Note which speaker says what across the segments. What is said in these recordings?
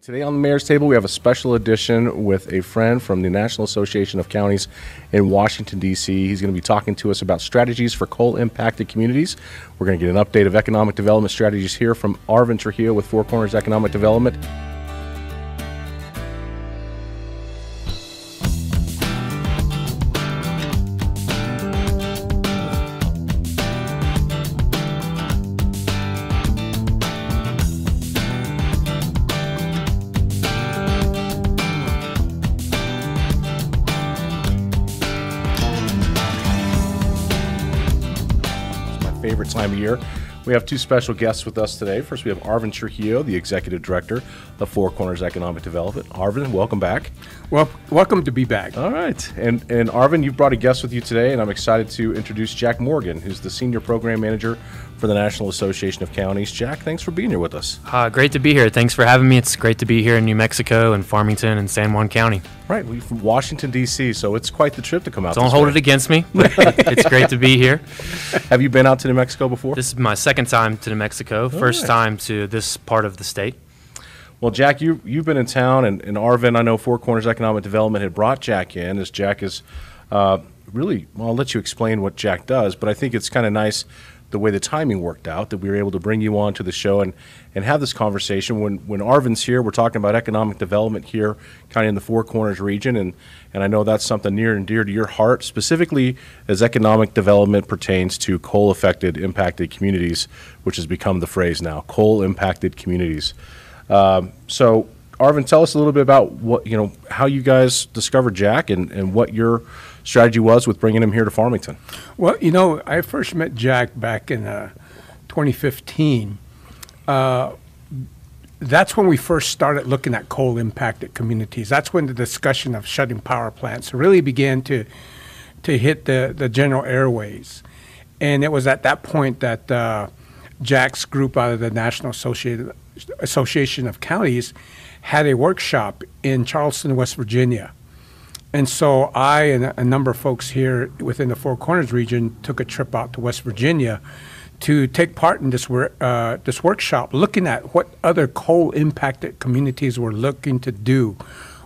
Speaker 1: Today on the Mayor's Table, we have a special edition with a friend from the National Association of Counties in Washington, D.C. He's going to be talking to us about strategies for coal-impacted communities. We're going to get an update of economic development strategies here from Arvin Trujillo with Four Corners Economic Development. Favorite time of year. We have two special guests with us today. First, we have Arvin Trujillo, the Executive Director of Four Corners Economic Development. Arvin, welcome back.
Speaker 2: Well, welcome to be back.
Speaker 1: All right. And Arvin, you've brought a guest with you today, and I'm excited to introduce Jack Morgan, who's the Senior Program Manager for the National Association of Counties. Jack, thanks for being here with us.
Speaker 3: Great to be here. Thanks for having me. It's great to be here in New Mexico and Farmington and San Juan County.
Speaker 1: Right. We're from Washington, D.C., so it's quite the trip to come out.
Speaker 3: Don't hold it against me. It's great to be here.
Speaker 1: Have you been out to New Mexico before?
Speaker 3: This is my second time to New Mexico, first time to this part of the state.
Speaker 1: Well, Jack, you've been in town, and Arvin, I know Four Corners Economic Development had brought Jack in, as Jack is really, well, I'll let you explain what Jack does, but I think it's kind of nice the way the timing worked out, that we were able to bring you on to the show and have this conversation. When Arvin's here, we're talking about economic development here, kind of in the Four Corners region, and I know that's something near and dear to your heart, specifically as economic development pertains to coal-affected, impacted communities, which has become the phrase now, coal-impacted communities. So, Arvin, tell us a little bit about how you guys discovered Jack and what your strategy was with bringing him here to Farmington.
Speaker 2: Well, I first met Jack back in 2015. That's when we first started looking at coal-impacted communities. That's when the discussion of shutting power plants really began to hit the general airways. And it was at that point that Jack's group out of the National Association of Counties had a workshop in Charleston, West Virginia. And so I and a number of folks here within the Four Corners region took a trip out to West Virginia to take part in this workshop, looking at what other coal-impacted communities were looking to do,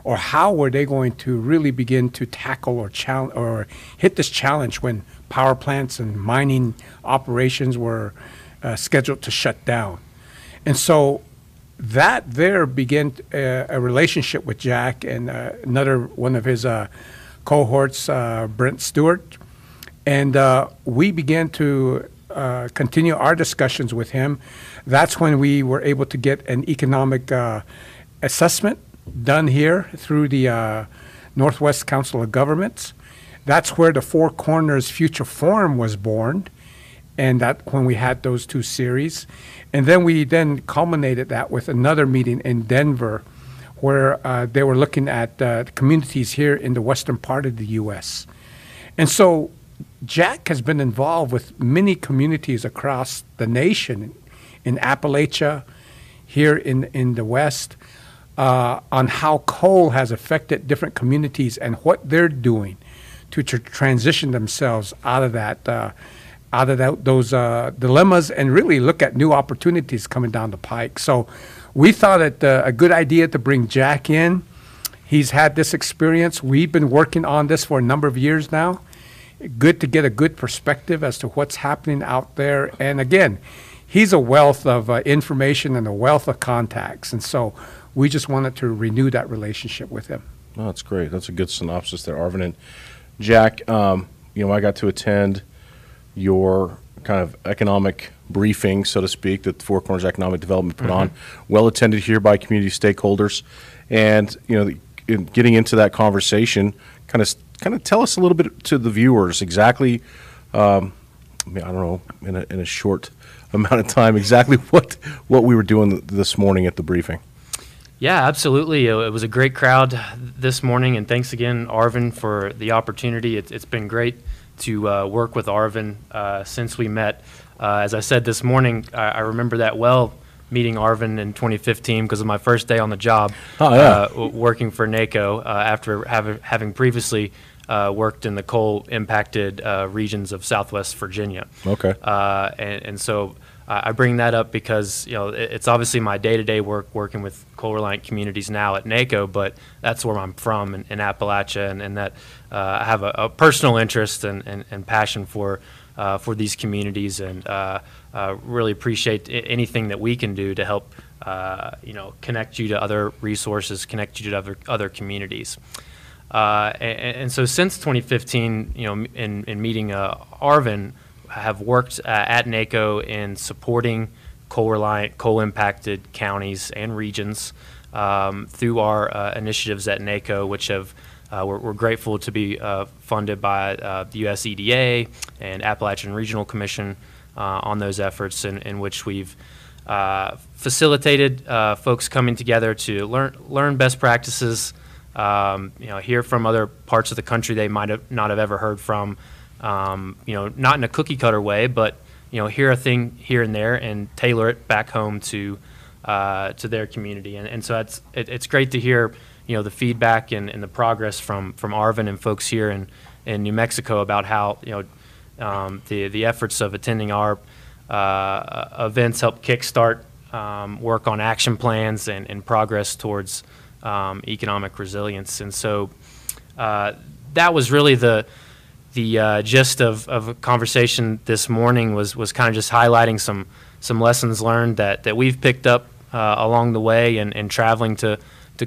Speaker 2: or how were they going to really begin to tackle or hit this challenge when power plants and mining operations were scheduled to shut down. And so that there began a relationship with Jack and another one of his cohorts, Brent Stewart. And we began to continue our discussions with him. That's when we were able to get an economic assessment done here through the Northwest Council of Governments. That's where the Four Corners Future Forum was born, and that when we had those two series. And then we culminated that with another meeting in Denver where they were looking at communities here in the western part of the U.S. And so Jack has been involved with many communities across the nation, in Appalachia, here in the West, on how coal has affected different communities and what they're doing to transition themselves out of that those dilemmas and really look at new opportunities coming down the pike. So we thought it a good idea to bring Jack in. He's had this experience. We've been working on this for a number of years now. Good to get a good perspective as to what's happening out there. And again, he's a wealth of information and a wealth of contacts. And so we just wanted to renew that relationship with him.
Speaker 1: Oh, that's great. That's a good synopsis there, Arvin. And Jack, I got to attend your kind of economic briefing, so to speak, that the Four Corners Economic Development put on, well attended here by community stakeholders. And in getting into that conversation, kind of tell us a little bit to the viewers exactly, I don't know, in a short amount of time, exactly what we were doing this morning at the briefing.
Speaker 3: Yeah, absolutely. It was a great crowd this morning, and thanks again, Arvin, for the opportunity. It's been great to work with Arvin since we met. As I said this morning, I remember that well, meeting Arvin in 2015 because of my first day on the job, working for NACO after having previously worked in the coal-impacted regions of Southwest Virginia.
Speaker 1: Okay.
Speaker 3: And so I bring that up because it's obviously my day-to-day work working with coal-reliant communities now at NACO, but that's where I'm from in Appalachia, and that I have a personal interest and passion for these communities, and really appreciate anything that we can do to help connect you to other resources, connect you to other communities. And so since 2015, in meeting Arvin, have worked at NACO in supporting coal-reliant, coal-impacted counties and regions through our initiatives at NACO, which we're grateful to be funded by the U.S. EDA and Appalachian Regional Commission on those efforts, in which we've facilitated folks coming together to learn best practices, hear from other parts of the country they might not have ever heard from. Not in a cookie cutter way, but hear a thing here and there and tailor it back home to their community. And so it's great to hear the feedback and the progress from Arvin and folks here in New Mexico about how the efforts of attending our events help kickstart work on action plans and progress towards economic resilience. And so that was really the gist of a conversation this morning was kind of just highlighting some lessons learned that we've picked up along the way and traveling to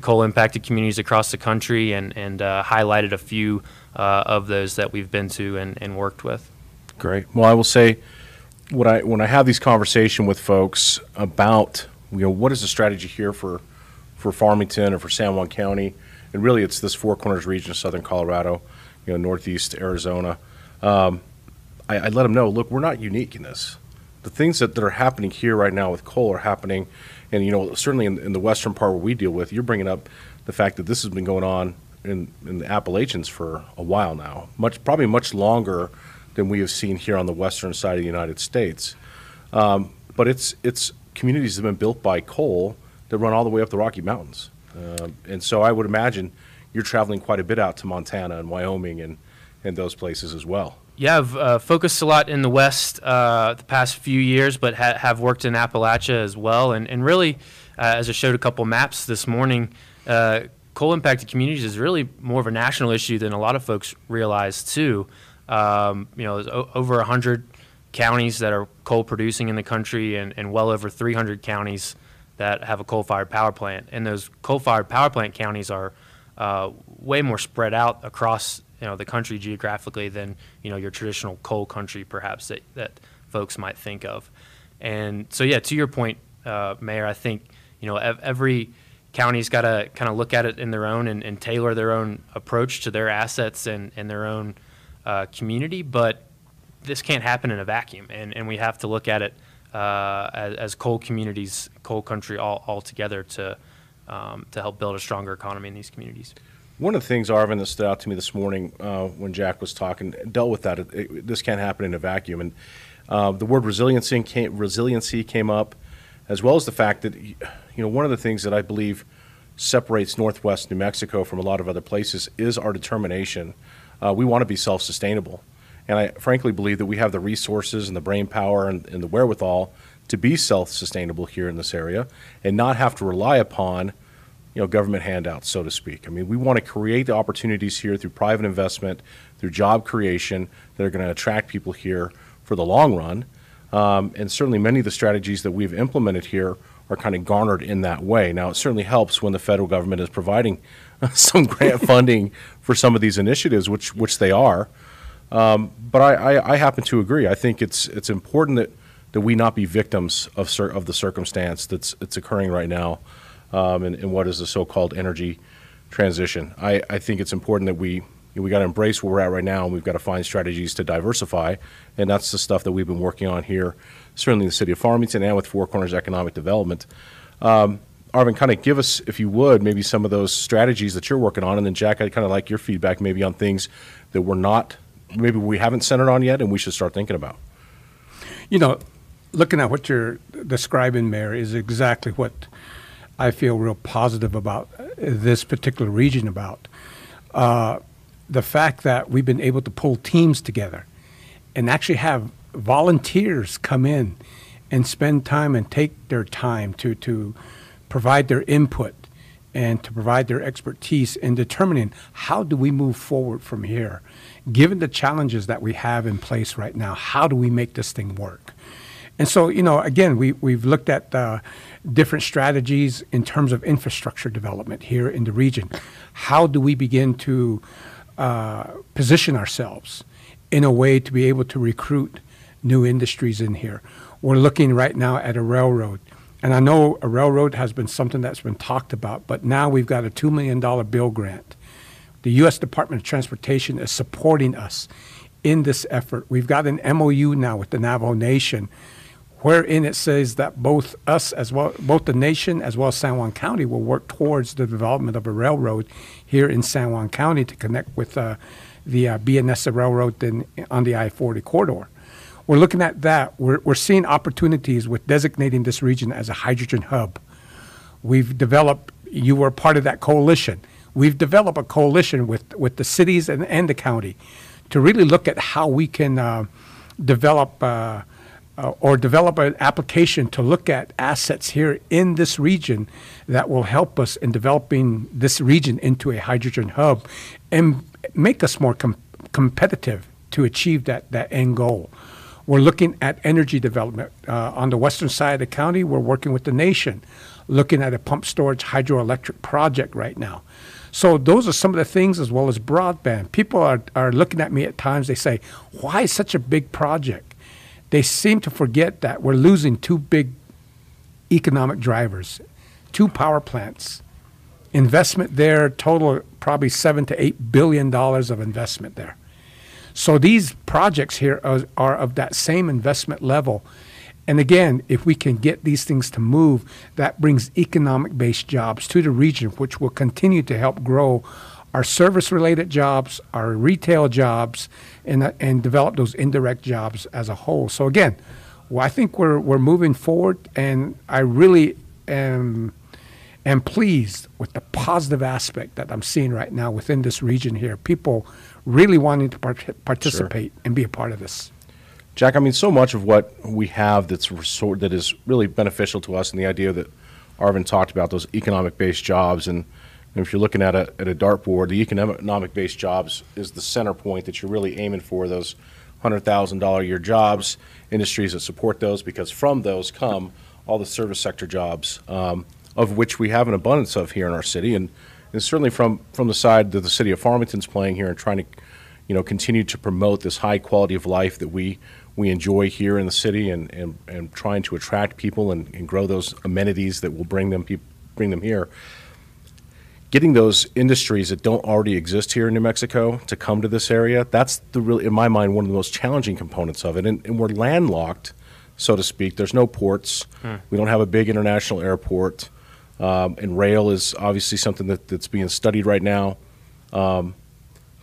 Speaker 3: coal-impacted communities across the country, and highlighted a few of those that we've been to and worked with.
Speaker 1: Great. Well, I will say, when I have these conversations with folks about what is the strategy here for Farmington or for San Juan County, and really it's this Four Corners region of southern Colorado, northeast Arizona, I let them know, look, we're not unique in this. The things that are happening here right now with coal are happening, and certainly in the western part where we deal with, you're bringing up the fact that this has been going on in the Appalachians for a while now, probably much longer than we have seen here on the western side of the United States. But it's communities that have been built by coal that run all the way up the Rocky Mountains. And so I would imagine you're traveling quite a bit out to Montana and Wyoming and those places as well.
Speaker 3: Yeah, I've focused a lot in the West the past few years, but have worked in Appalachia as well. And really, as I showed a couple maps this morning, coal-impacted communities is really more of a national issue than a lot of folks realize, too. There's over 100 counties that are coal producing in the country, and well over 300 counties that have a coal-fired power plant. And those coal-fired power plant counties are way more spread out across the country geographically than your traditional coal country perhaps that folks might think of. And so to your point, Mayor, I think every county's got to kind of look at it in their own and tailor their own approach to their assets and their own community, but this can't happen in a vacuum, and we have to look at it as coal communities, coal country all together to help build a stronger economy in these communities.
Speaker 1: One of the things, Arvin, that stood out to me this morning when Jack was talking, dealt with that. This can't happen in a vacuum. And the word resiliency came up, as well as the fact that, one of the things that I believe separates Northwest New Mexico from a lot of other places is our determination. We want to be self-sustainable. And I frankly believe that we have the resources and the brain power and the wherewithal to be self-sustainable here in this area and not have to rely upon government handouts, so to speak. I mean, we want to create the opportunities here through private investment, through job creation that are going to attract people here for the long run. And certainly many of the strategies that we've implemented here are kind of garnered in that way. Now, it certainly helps when the federal government is providing some grant funding for some of these initiatives, which they are. But I happen to agree. I think it's important that we not be victims of the circumstance that's occurring right now. In what is the so-called energy transition. I think it's important that we got to embrace where we're at right now, and we've got to find strategies to diversify, and that's the stuff that we've been working on here, certainly in the city of Farmington and with Four Corners Economic Development. Arvin, kind of give us, if you would, maybe some of those strategies that you're working on, and then Jack, I'd kind of like your feedback maybe on things that maybe we haven't centered on yet and we should start thinking about.
Speaker 2: Looking at what you're describing, Mayor, is exactly what I feel real positive about this particular region about. The fact that we've been able to pull teams together and actually have volunteers come in and spend time and take their time to provide their input and to provide their expertise in determining how do we move forward from here. Given the challenges that we have in place right now, how do we make this thing work? And so, again, we've looked at different strategies in terms of infrastructure development here in the region. How do we begin to position ourselves in a way to be able to recruit new industries in here? We're looking right now at a railroad. And I know a railroad has been something that's been talked about, but now we've got a $2 million bill grant. The U.S. Department of Transportation is supporting us in this effort. We've got an MOU now with the Navajo Nation, wherein it says that both the nation as well as San Juan County will work towards the development of a railroad here in San Juan County to connect with the BNSF Railroad on the I-40 corridor. We're looking at that. We're seeing opportunities with designating this region as a hydrogen hub. We've developed, you were part of that coalition. We've developed a coalition with the cities and the county to really look at how we can develop an application to look at assets here in this region that will help us in developing this region into a hydrogen hub and make us more competitive to achieve that end goal. We're looking at energy development. On the western side of the county, we're working with the nation, looking at a pump storage hydroelectric project right now. So those are some of the things, as well as broadband. People are looking at me at times, they say, why such a big project? They seem to forget that we're losing two big economic drivers, 2 power plants. Investment there, total probably $7 to $8 billion of investment there. So these projects here are of that same investment level. And again, if we can get these things to move, that brings economic-based jobs to the region, which will continue to help grow our service-related jobs, our retail jobs, and develop those indirect jobs as a whole. So again, I think we're moving forward, and I really am pleased with the positive aspect that I'm seeing right now within this region here. People really wanting to participate and be a part of this.
Speaker 1: Jack, I mean, so much of what we have that is really beneficial to us, and the idea that Arvin talked about, those economic-based jobs, and if you're looking at a dartboard, the economic-based jobs is the center point that you're really aiming for, those $100,000 a year jobs, industries that support those, because from those come all the service sector jobs, of which we have an abundance of here in our city, and certainly from the side that the city of Farmington's playing here and trying to, continue to promote this high quality of life that we enjoy here in the city, and trying to attract people and grow those amenities that will bring them here. Getting those industries that don't already exist here in New Mexico to come to this area, that's in my mind, one of the most challenging components of it. And we're landlocked, so to speak. There's no ports. We don't have a big international airport. And rail is obviously something that's being studied right now.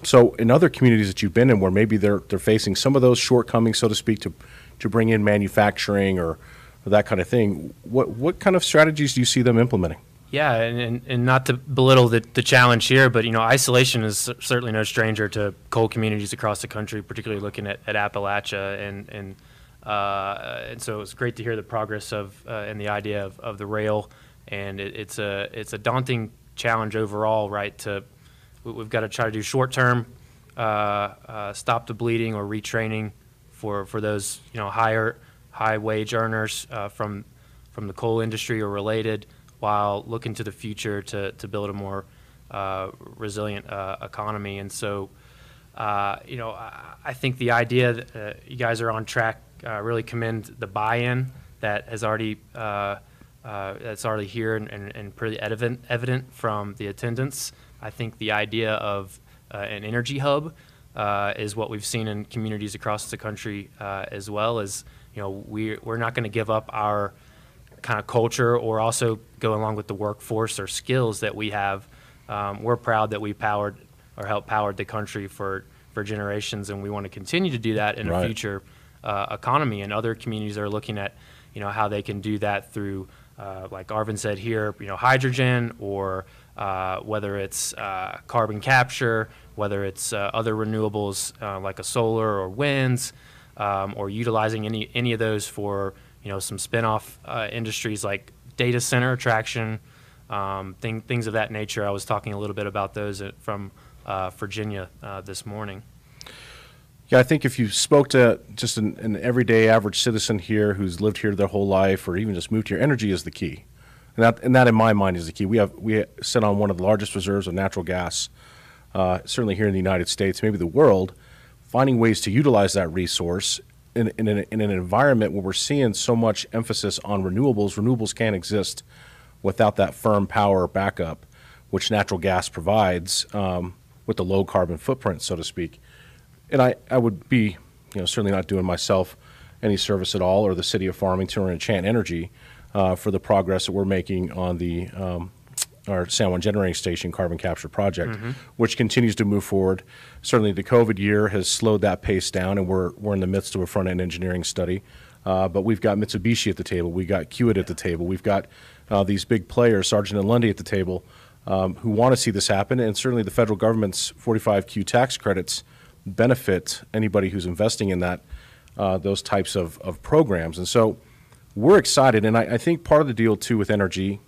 Speaker 1: So in other communities that you've been in where maybe they're facing some of those shortcomings, so to speak, to bring in manufacturing or that kind of thing, what kind of strategies do you see them implementing?
Speaker 3: Yeah, and not to belittle the challenge here, but isolation is certainly no stranger to coal communities across the country, particularly looking at Appalachia, and so it's great to hear the progress of and the idea of the rail, and it's a daunting challenge overall, right? We've got to try to do short term, stop the bleeding or retraining for those high wage earners from the coal industry or related, while looking to the future to build a more resilient economy. And so, I think the idea that you guys are on track. Really commend the buy-in that has already that's already here and pretty evident from the attendance. I think the idea of an energy hub is what we've seen in communities across the country, as well as we're not going to give up our kind of culture or also go along with the workforce or skills that we have. We're proud that we powered or helped power the country for generations, and we want to continue to do that in a future economy. And other communities are looking at how they can do that through like Arvin said here, hydrogen, or whether it's carbon capture, whether it's other renewables like a solar or winds, or utilizing any of those for some spin-off industries like data center attraction, things of that nature. I was talking a little bit about those from Virginia this morning.
Speaker 1: Yeah, I think if you spoke to just an everyday average citizen here who's lived here their whole life or even just moved here, energy is the key. And that in my mind is the key. We sit on one of the largest reserves of natural gas, certainly here in the United States, maybe the world. Finding ways to utilize that resource in an environment where we're seeing so much emphasis on renewables. Renewables can't exist without that firm power backup, which natural gas provides with the low carbon footprint, so to speak. And I would be, certainly not doing myself any service at all, or the city of Farmington or Enchant Energy, for the progress that we're making on the our San Juan Generating Station carbon capture project, which continues to move forward. Certainly the COVID year has slowed that pace down, and we're in the midst of a front-end engineering study. But we've got Mitsubishi at the table. We've got Kiewit at the table. We've got these big players, Sargent and Lundy at the table, who want to see this happen. And certainly the federal government's 45Q tax credits benefit anybody who's investing in that those types of programs. And so we're excited. And I think part of the deal, too, with energy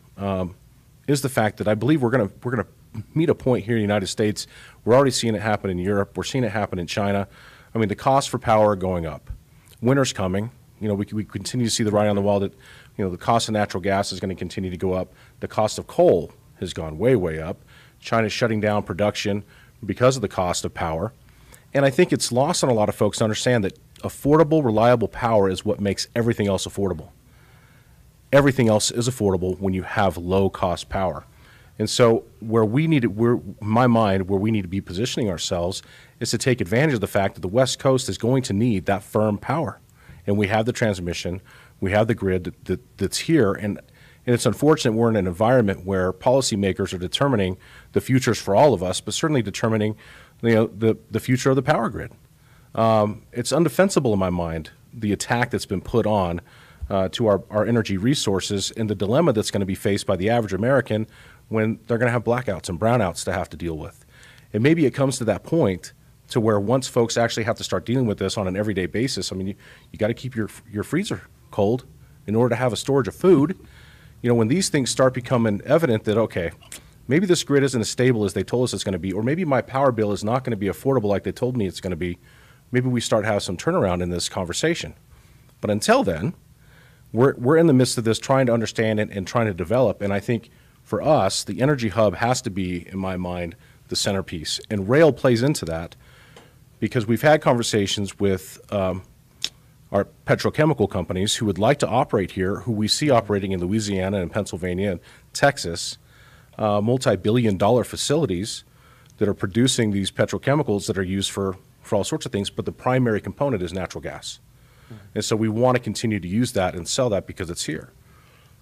Speaker 1: is the fact that I believe we're gonna meet a point here in the United States. We're already seeing it happen in Europe. We're seeing it happen in China. I mean, the costs for power are going up. Winter's coming. We continue to see the writing on the wall that, the cost of natural gas is going to continue to go up. The cost of coal has gone way, way up. China's shutting down production because of the cost of power. And I think it's lost on a lot of folks to understand that affordable, reliable power is what makes everything else affordable. Everything else is affordable when you have low-cost power. And so where we need to be positioning ourselves is to take advantage of the fact that the West Coast is going to need that firm power. And we have the transmission, we have the grid that's here. And it's unfortunate we're in an environment where policymakers are determining the futures for all of us, but certainly determining the future of the power grid. It's undefensible in my mind, the attack that's been put on to our energy resources and the dilemma that's going to be faced by the average American when they're going to have blackouts and brownouts to have to deal with. And maybe it comes to that point to where once folks actually have to start dealing with this on an everyday basis, I mean, you got to keep your freezer cold in order to have a storage of food. When these things start becoming evident that, okay, maybe this grid isn't as stable as they told us it's going to be, or maybe my power bill is not going to be affordable like they told me it's going to be, maybe we start having some turnaround in this conversation. But until then, we're in the midst of this trying to understand it and trying to develop. And I think for us, the energy hub has to be, in my mind, the centerpiece. And rail plays into that because we've had conversations with our petrochemical companies who would like to operate here, who we see operating in Louisiana and Pennsylvania and Texas, multi-billion-dollar facilities that are producing these petrochemicals that are used for all sorts of things, but the primary component is natural gas. And so we want to continue to use that and sell that because it's here.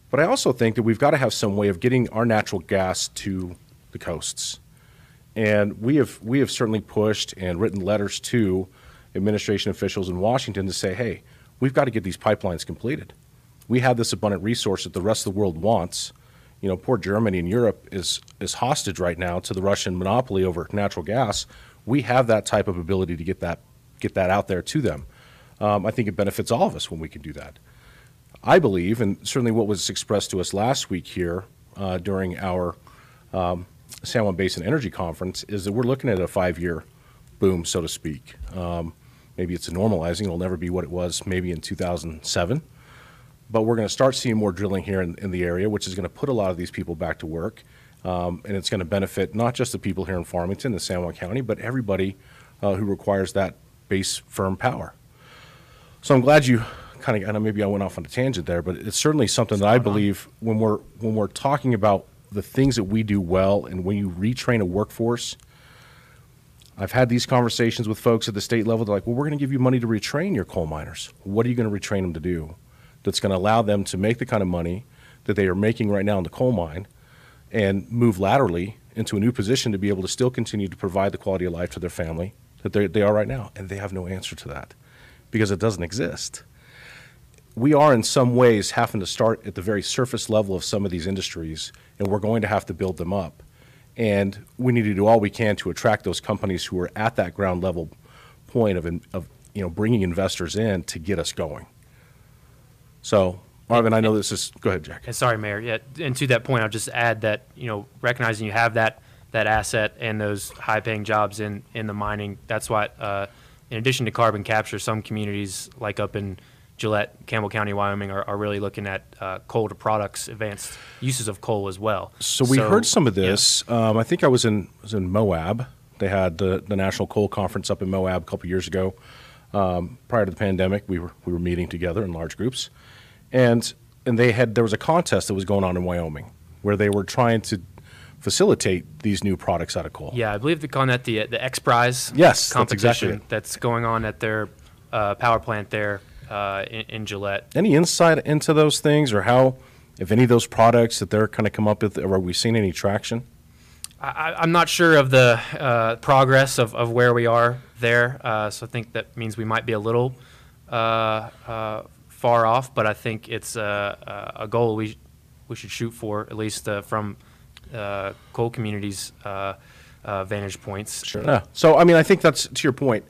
Speaker 1: But I also think that we've got to have some way of getting our natural gas to the coasts. And we have certainly pushed and written letters to administration officials in Washington to say, hey, we've got to get these pipelines completed. We have this abundant resource that the rest of the world wants. Poor Germany and Europe is hostage right now to the Russian monopoly over natural gas. We have that type of ability to get that out there to them. I think it benefits all of us when we can do that. I believe, and certainly what was expressed to us last week here during our San Juan Basin Energy Conference, is that we're looking at a 5-year boom, so to speak. Maybe it's a normalizing. It'll never be what it was maybe in 2007. But we're going to start seeing more drilling here in the area, which is going to put a lot of these people back to work. And it's going to benefit not just the people here in Farmington, the San Juan County, but everybody who requires that base firm power. So I'm glad you kind of, I know maybe I went off on a tangent there, but it's certainly something that I believe when we're talking about the things that we do well, and when you retrain a workforce, I've had these conversations with folks at the state level. They're like, well, we're going to give you money to retrain your coal miners. What are you going to retrain them to do that's going to allow them to make the kind of money that they are making right now in the coal mine and move laterally into a new position to be able to still continue to provide the quality of life to their family that they are right now? And they have no answer to that because it doesn't exist. We are in some ways having to start at the very surface level of some of these industries, and we're going to have to build them up. And we need to do all we can to attract those companies who are at that ground level point of bringing investors in to get us going. So, Arvin, I know this is, go ahead, Jack.
Speaker 3: And sorry, Mayor. Yeah, and to that point, I'll just add that, recognizing you have that asset and those high-paying jobs in the mining, that's what, in addition to carbon capture, some communities like up in Gillette, Campbell County, Wyoming, are really looking at coal to products, advanced uses of coal as well.
Speaker 1: So we heard some of this. Yeah. I think I was in Moab. They had the National Coal Conference up in Moab a couple years ago. Prior to the pandemic, we were meeting together in large groups. And there was a contest that was going on in Wyoming where they were trying to facilitate these new products out of coal.
Speaker 3: Yeah, I believe they call that the X Prize
Speaker 1: competition
Speaker 3: that's going on at their power plant there in Gillette.
Speaker 1: Any insight into those things, or how, if any of those products that they're kind of come up with, are we seeing any traction?
Speaker 3: I'm not sure of the progress of where we are there, so I think that means we might be a little far off, but I think it's a goal we should shoot for, at least from coal communities' vantage points.
Speaker 1: Sure. Yeah. So, I mean, I think that's, to your point,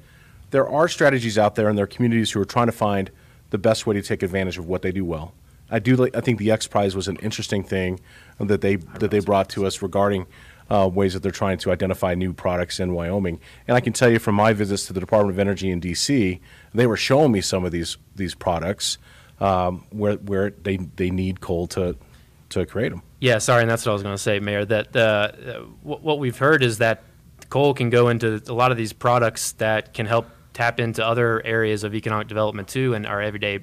Speaker 1: there are strategies out there, and there are communities who are trying to find the best way to take advantage of what they do well. I think the X Prize was an interesting thing that they brought to us regarding ways that they're trying to identify new products in Wyoming. And I can tell you from my visits to the Department of Energy in D.C., they were showing me some of these products where they need coal to create them.
Speaker 3: Yeah, sorry, and that's what I was going to say, Mayor, that what we've heard is that coal can go into a lot of these products that can help tap into other areas of economic development too, and our everyday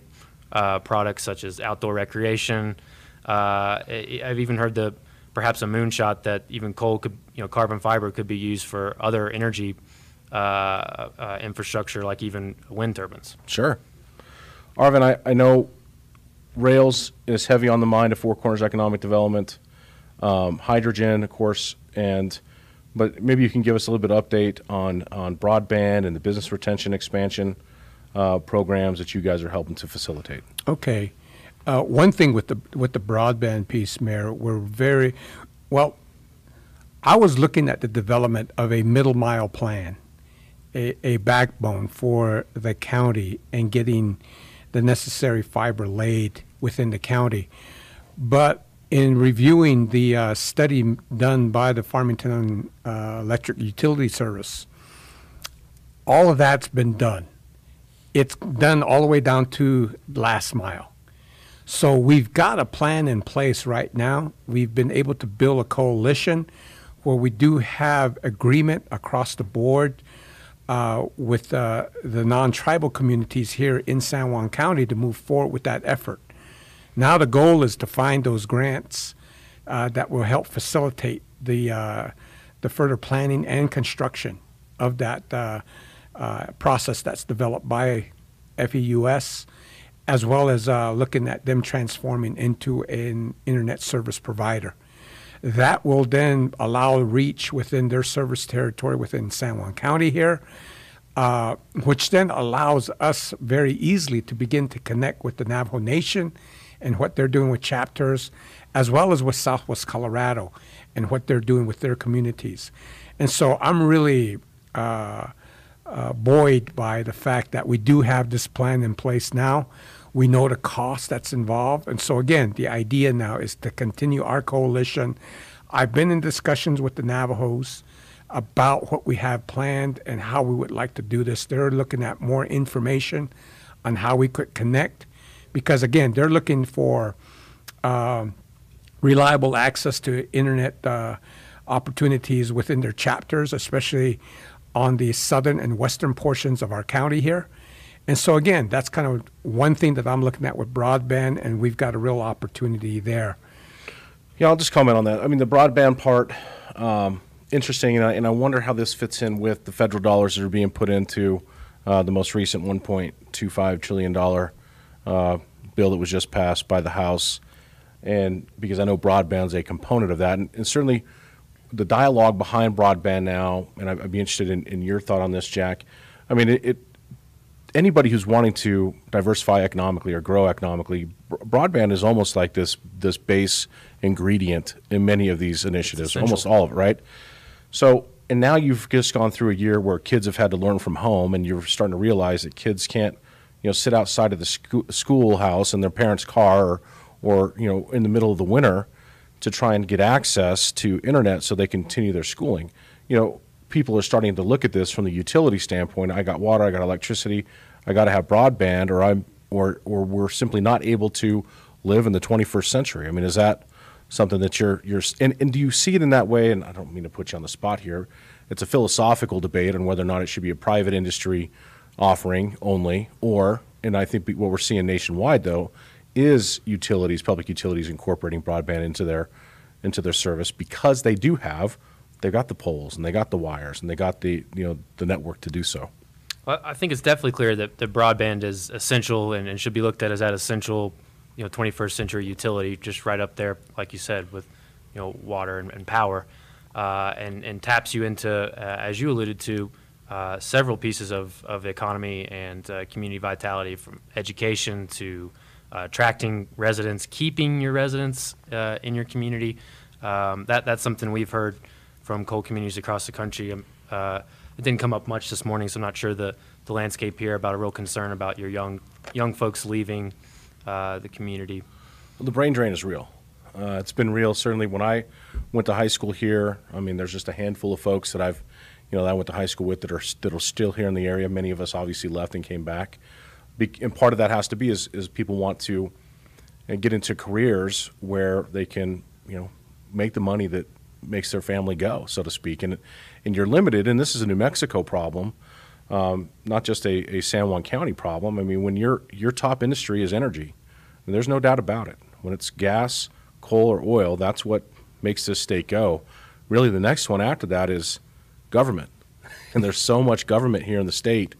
Speaker 3: products such as outdoor recreation. I've even heard perhaps a moonshot that even coal could, carbon fiber could be used for other energy infrastructure, like even wind turbines.
Speaker 1: Sure. Arvin, I know rails is heavy on the mind of Four Corners Economic Development, hydrogen, of course, but maybe you can give us a little bit of update on broadband and the business retention expansion programs that you guys are helping to facilitate.
Speaker 2: Okay. One thing with the broadband piece, Mayor, we're very well. I was looking at the development of a middle mile plan, a backbone for the county, and getting the necessary fiber laid within the county. But in reviewing the study done by the Farmington Electric Utility Service, all of that's been done. It's done all the way down to last mile. So we've got a plan in place right now. We've been able to build a coalition where we do have agreement across the board with the non-tribal communities here in San Juan County to move forward with that effort. Now the goal is to find those grants that will help facilitate the further planning and construction of that process that's developed by FEUS, as well as looking at them transforming into an internet service provider. That will then allow reach within their service territory within San Juan County here, which then allows us very easily to begin to connect with the Navajo Nation and what they're doing with chapters, as well as with Southwest Colorado and what they're doing with their communities. And so I'm really buoyed by the fact that we do have this plan in place now. We know the cost that's involved. And so, again, the idea now is to continue our coalition. I've been in discussions with the Navajos about what we have planned and how we would like to do this. They're looking at more information on how we could connect because, again, they're looking for reliable access to internet opportunities within their chapters, especially on the southern and western portions of our county here. And so, again, that's kind of one thing that I'm looking at with broadband, and we've got a real opportunity there.
Speaker 1: Yeah, I'll just comment on that. I mean, the broadband part, interesting, and I wonder how this fits in with the federal dollars that are being put into the most recent $1.25 trillion bill that was just passed by the House. And because I know broadband is a component of that, and certainly the dialogue behind broadband now, and I'd be interested in your thought on this, Jack. I mean, anybody who's wanting to diversify economically or grow economically, broadband is almost like this base ingredient in many of these initiatives, almost all of it, right? So, and now you've just gone through a year where kids have had to learn from home, and you're starting to realize that kids can't sit outside of the schoolhouse in their parents' car, or in the middle of the winter to try and get access to internet so they continue their schooling. People are starting to look at this from the utility standpoint. I got water, I got electricity, I got to have broadband, or we're simply not able to live in the 21st century. I mean, is that something that you're and do you see it in that way? And I don't mean to put you on the spot here. It's a philosophical debate on whether or not it should be a private industry offering only, and I think what we're seeing nationwide though is public utilities incorporating broadband into their service, because they've got the poles and they got the wires and they got the network to do so.
Speaker 3: Well, I think it's definitely clear that the broadband is essential and should be looked at as that essential 21st century utility, just right up there, like you said, with water and power, and taps you into, as you alluded to, several pieces of the economy and community vitality, from education to attracting residents, keeping your residents in your community. That's something we've heard from coal communities across the country. It didn't come up much this morning, so I'm not sure the landscape here about a real concern about your young folks leaving the community.
Speaker 1: Well, the brain drain is real. It's been real. Certainly when I went to high school here, I mean, there's just a handful of folks that I went to high school with that are still here in the area. Many of us obviously left and came back. And part of that has to be is people want to get into careers where they can, make the money that makes their family go, so to speak. And you're limited, and this is a New Mexico problem, not just a San Juan County problem. I mean, when your top industry is energy, and there's no doubt about it. When it's gas, coal, or oil, that's what makes this state go. Really, the next one after that is government. And there's so much government here in the state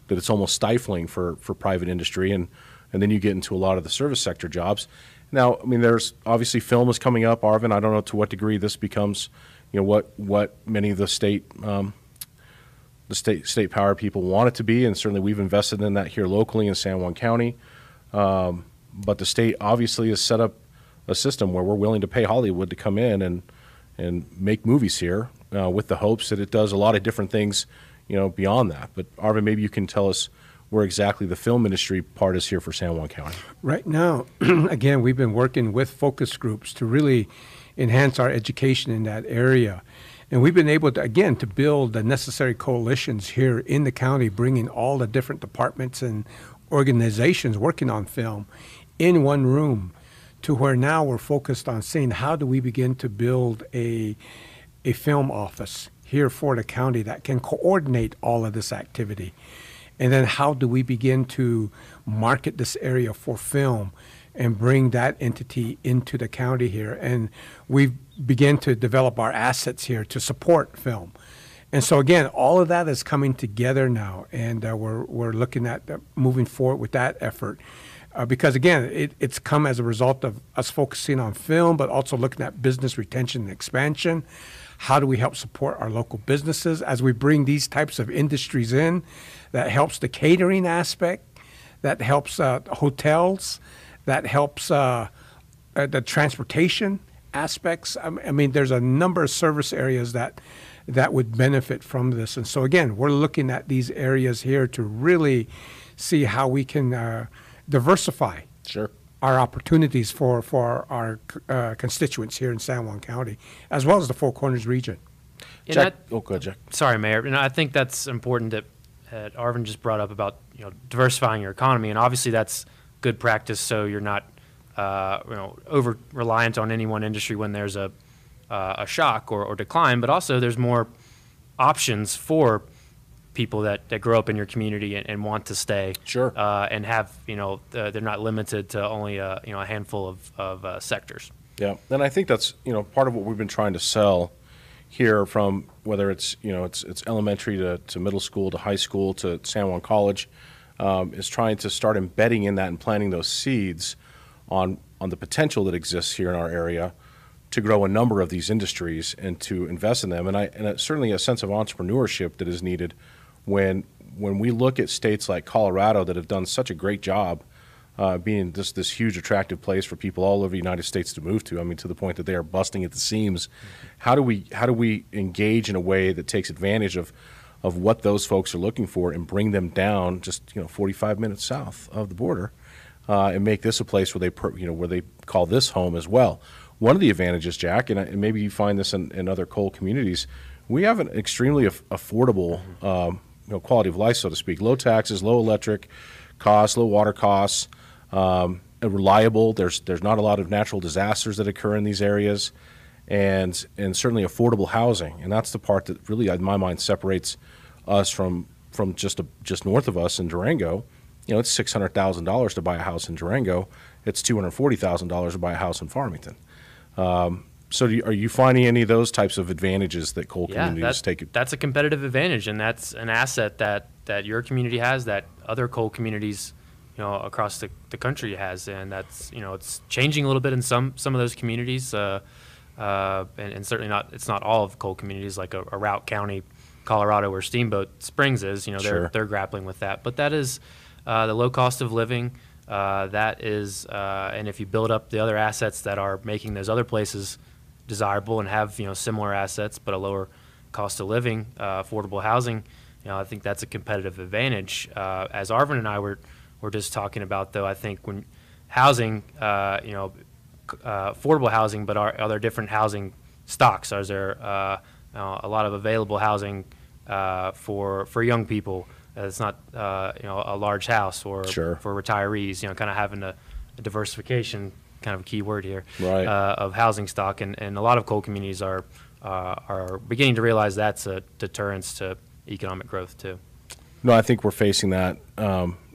Speaker 1: that it's almost stifling for private industry. And then you get into a lot of the service sector jobs. Now, I mean, there's obviously film is coming up, Arvin. I don't know to what degree this becomes, what many of the state power people want it to be, and certainly we've invested in that here locally in San Juan County. But the state obviously has set up a system where we're willing to pay Hollywood to come in and make movies here, with the hopes that it does a lot of different things, beyond that. But Arvin, maybe you can tell us where exactly the film industry part is here for San Juan County.
Speaker 2: Right now, again, we've been working with focus groups to really enhance our education in that area. And we've been able to, again, to build the necessary coalitions here in the county, bringing all the different departments and organizations working on film in one room, to where now we're focused on seeing how do we begin to build a film office here for the county that can coordinate all of this activity. And then how do we begin to market this area for film and bring that entity into the county here? And we've begun to develop our assets here to support film. And so, again, all of that is coming together now, and we're looking at moving forward with that effort. Because, again, it's come as a result of us focusing on film, but also looking at business retention and expansion. How do we help support our local businesses as we bring these types of industries in? That helps the catering aspect, that helps hotels, that helps the transportation aspects. I mean, there's a number of service areas that would benefit from this. And so, again, we're looking at these areas here to really see how we can diversify our opportunities for our constituents here in San Juan County, as well as the Four Corners region.
Speaker 1: Jack, go ahead, Jack.
Speaker 3: Sorry, Mayor. And I think that's important that Arvin just brought up about diversifying your economy, and obviously that's good practice, so you're not over reliant on any one industry when there's a shock or decline. But also there's more options for people that grow up in your community and want to stay.
Speaker 1: Sure.
Speaker 3: And have they're not limited to only a handful of sectors.
Speaker 1: Yeah, and I think that's part of what we've been trying to sell here, from whether it's it's elementary to middle school to high school to San Juan College, is trying to start embedding in that and planting those seeds on the potential that exists here in our area to grow a number of these industries and to invest in them. And certainly a sense of entrepreneurship that is needed when we look at states like Colorado that have done such a great job being this huge attractive place for people all over the United States to move to. I mean, to the point that they are busting at the seams. How do we engage in a way that takes advantage of of what those folks are looking for and bring them down just 45 minutes south of the border, and make this a place where they call this home as well. One of the advantages, Jack, and maybe you find this in other coal communities, we have an extremely affordable quality of life, so to speak. Low taxes, low electric costs, low water costs, reliable. There's not a lot of natural disasters that occur in these areas, and certainly affordable housing. And that's the part that really, in my mind, separates us from just north of us in Durango. It's $600,000 to buy a house in Durango. It's $240,000 to buy a house in Farmington. So are you finding any of those types of advantages that coal communities take?
Speaker 3: That's a competitive advantage, and that's an asset that your community has, that other coal communities across the country has, and that's it's changing a little bit in some of those communities, and certainly it's not all of coal communities like a Routt County, Colorado, where Steamboat Springs is.
Speaker 1: Sure.
Speaker 3: They're grappling with that, but that is the low cost of living. That is, and if you build up the other assets that are making those other places desirable and have similar assets but a lower cost of living, affordable housing, I think that's a competitive advantage. As Arvin and I were just talking about, though, I think when housing, affordable housing, but are there different housing stocks? Is there a lot of available housing for young people? It's not a large house, or
Speaker 1: Sure.
Speaker 3: for retirees. Kind of having a diversification, kind of a key word here,
Speaker 1: Right.
Speaker 3: of housing stock, and a lot of coal communities are beginning to realize that's a deterrence to economic growth too.
Speaker 1: No, I think we're facing that.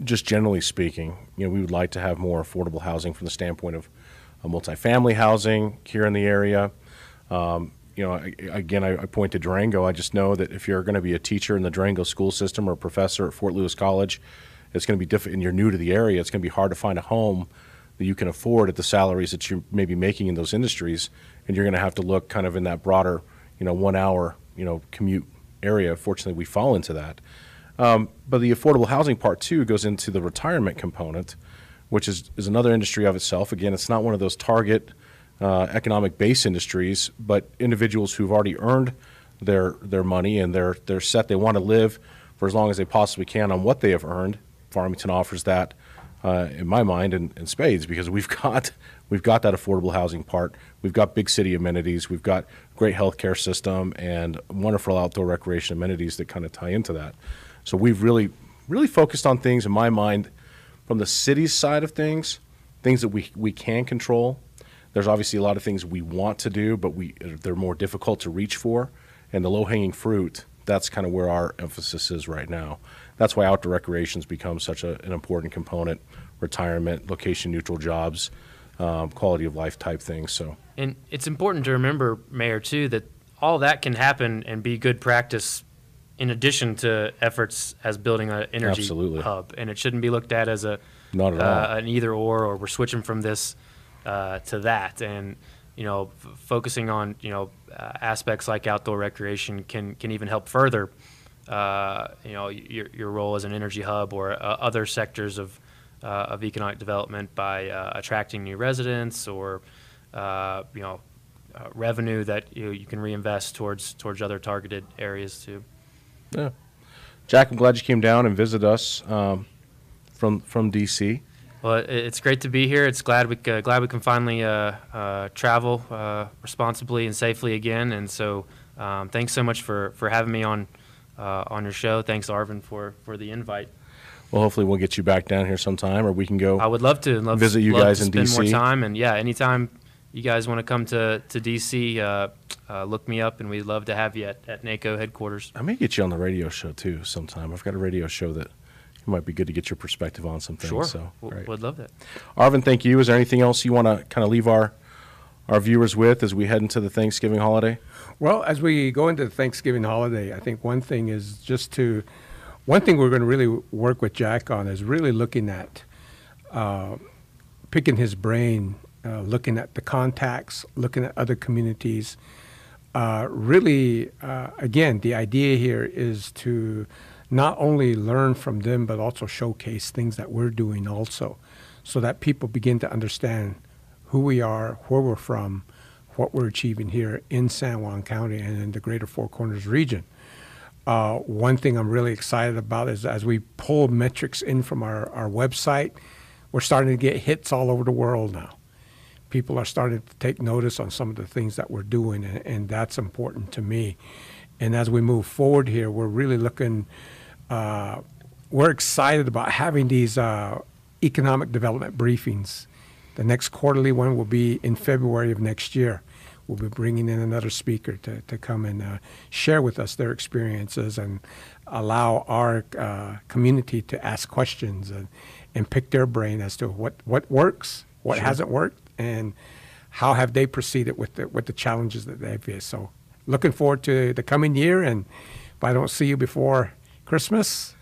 Speaker 1: Just generally speaking, we would like to have more affordable housing from the standpoint of multifamily housing here in the area. Again, I point to Durango. I just know that if you're going to be a teacher in the Durango school system or a professor at Fort Lewis College, it's going to be different, and you're new to the area. It's going to be hard to find a home that you can afford at the salaries that you're maybe making in those industries, and you're going to have to look kind of in that broader, 1 hour, commute area. Fortunately, we fall into that. But the affordable housing part too goes into the retirement component, which is another industry of itself. Again, it's not one of those target economic base industries, but individuals who've already earned their money and they're set. They want to live for as long as they possibly can on what they have earned. Farmington offers that, in my mind, in spades, because we've got that affordable housing part. We've got big city amenities. We've got great healthcare system and wonderful outdoor recreation amenities that kind of tie into that. So we've really focused on things, in my mind, from the city's side of things that we can control. There's obviously a lot of things we want to do, but they're more difficult to reach for. And the low-hanging fruit, that's kind of where our emphasis is right now. That's why outdoor recreation's become such an important component. Retirement, location-neutral jobs, quality of life type things. So,
Speaker 3: and it's important to remember, Mayor, too, that all that can happen and be good practice in addition to efforts as building an energy
Speaker 1: Absolutely.
Speaker 3: hub. And it shouldn't be looked at as
Speaker 1: not at all.
Speaker 3: An either or we're switching from this to that. And focusing on aspects like outdoor recreation can even help further your role as an energy hub, or other sectors of economic development by attracting new residents, or revenue that you can reinvest towards other targeted areas too.
Speaker 1: Yeah, Jack, I'm glad you came down and visited us from DC.
Speaker 3: Well, it's great to be here. It's glad we can finally travel responsibly and safely again. And so, thanks so much for having me on your show. Thanks, Arvin, for the invite.
Speaker 1: Well, hopefully we'll get you back down here sometime, or we can go.
Speaker 3: I would love to
Speaker 1: visit you guys in
Speaker 3: spend
Speaker 1: DC.
Speaker 3: more time. And yeah, anytime you guys want to come to DC, look me up, and we'd love to have you at NACO headquarters.
Speaker 1: I may get you on the radio show too sometime. I've got a radio show that it might be good to get your perspective on some things.
Speaker 3: Sure,
Speaker 1: So,
Speaker 3: would love that.
Speaker 1: Arvin, thank you. Is there anything else you want to kind of leave our viewers with as we head into the Thanksgiving holiday?
Speaker 2: Well, as we go into the Thanksgiving holiday, I think one thing we're going to really work with Jack on is really looking at picking his brain, looking at the contacts, looking at other communities. Again, the idea here is to not only learn from them, but also showcase things that we're doing also, so that people begin to understand who we are, where we're from, what we're achieving here in San Juan County and in the greater Four Corners region. One thing I'm really excited about is as we pull metrics in from our website, we're starting to get hits all over the world now. People are starting to take notice on some of the things that we're doing, and that's important to me. And as we move forward here, we're really looking, we're excited about having these economic development briefings. The next quarterly one will be in February of next year. We'll be bringing in another speaker to come and share with us their experiences and allow our community to ask questions and pick their brain as to what works, what hasn't worked, and how have they proceeded with the challenges that they face. So looking forward to the coming year, and if I don't see you before Christmas,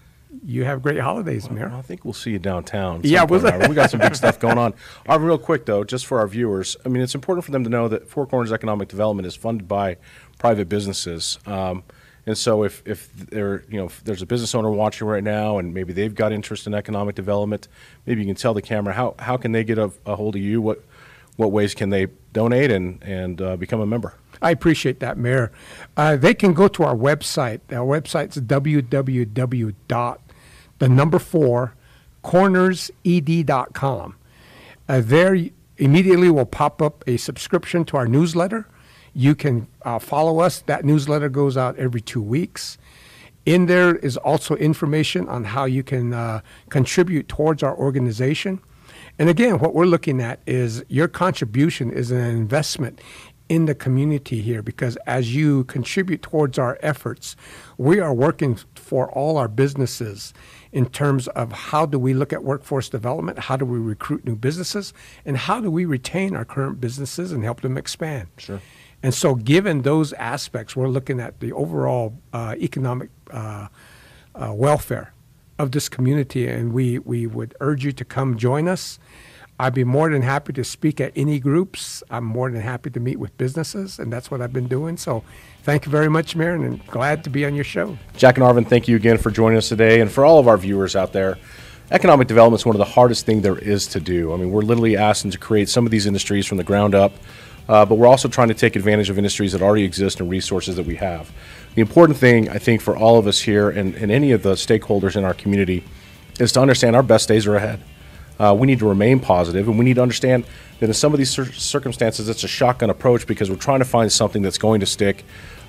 Speaker 2: you have great holidays, Mayor.
Speaker 1: Well, I think we'll see you downtown.
Speaker 2: Yeah,
Speaker 1: we got some big stuff going on. Real quick, though, just for our viewers, I mean, it's important for them to know that Four Corners Economic Development is funded by private businesses. And so if there's a business owner watching right now and maybe they've got interest in economic development, maybe you can tell the camera how can they get a hold of you? What ways can they donate and become a member?
Speaker 2: I appreciate that, Mayor. They can go to our website. Our website's www.4cornersed.com. There immediately will pop up a subscription to our newsletter. You can follow us. That newsletter goes out every 2 weeks. In there is also information on how you can contribute towards our organization. And again, what we're looking at is your contribution is an investment in the community here, because as you contribute towards our efforts, we are working for all our businesses in terms of how do we look at workforce development, how do we recruit new businesses, and how do we retain our current businesses and help them expand.
Speaker 1: Sure.
Speaker 2: And so given those aspects, we're looking at the overall economic welfare of this community, and we would urge you to come join us. I'd be more than happy to speak at any groups. I'm more than happy to meet with businesses, and that's what I've been doing. So thank you very much, Mayor, and I'm glad to be on your show.
Speaker 1: Jack and Arvin, thank you again for joining us today. And for all of our viewers out there, economic development is one of the hardest things there is to do. I mean, we're literally asking to create some of these industries from the ground up, but we're also trying to take advantage of industries that already exist and resources that we have. The important thing, I think, for all of us here and any of the stakeholders in our community is to understand our best days are ahead. We need to remain positive, and we need to understand that in some of these circumstances, it's a shotgun approach because we're trying to find something that's going to stick,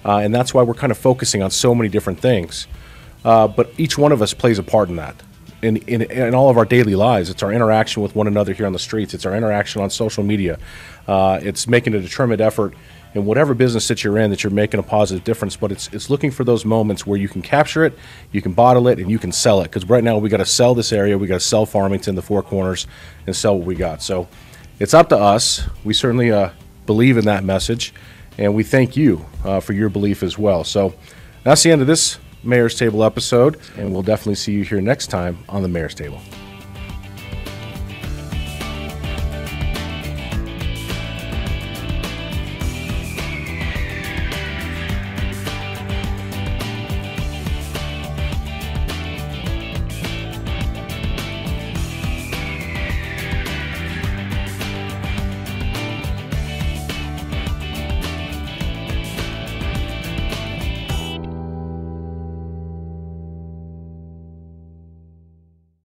Speaker 1: and that's why we're kind of focusing on so many different things. But each one of us plays a part in that. In all of our daily lives, it's our interaction with one another here on the streets. It's our interaction on social media. It's making a determined effort in whatever business that you're in that you're making a positive difference, but it's looking for those moments where you can capture it, you can bottle it, and you can sell it. Because right now we got to sell this area, we got to sell Farmington, the Four Corners, and sell what we got. So it's up to us. We certainly believe in that message, and we thank you for your belief as well. So that's the end of this Mayor's Table episode, and we'll definitely see you here next time on the Mayor's Table.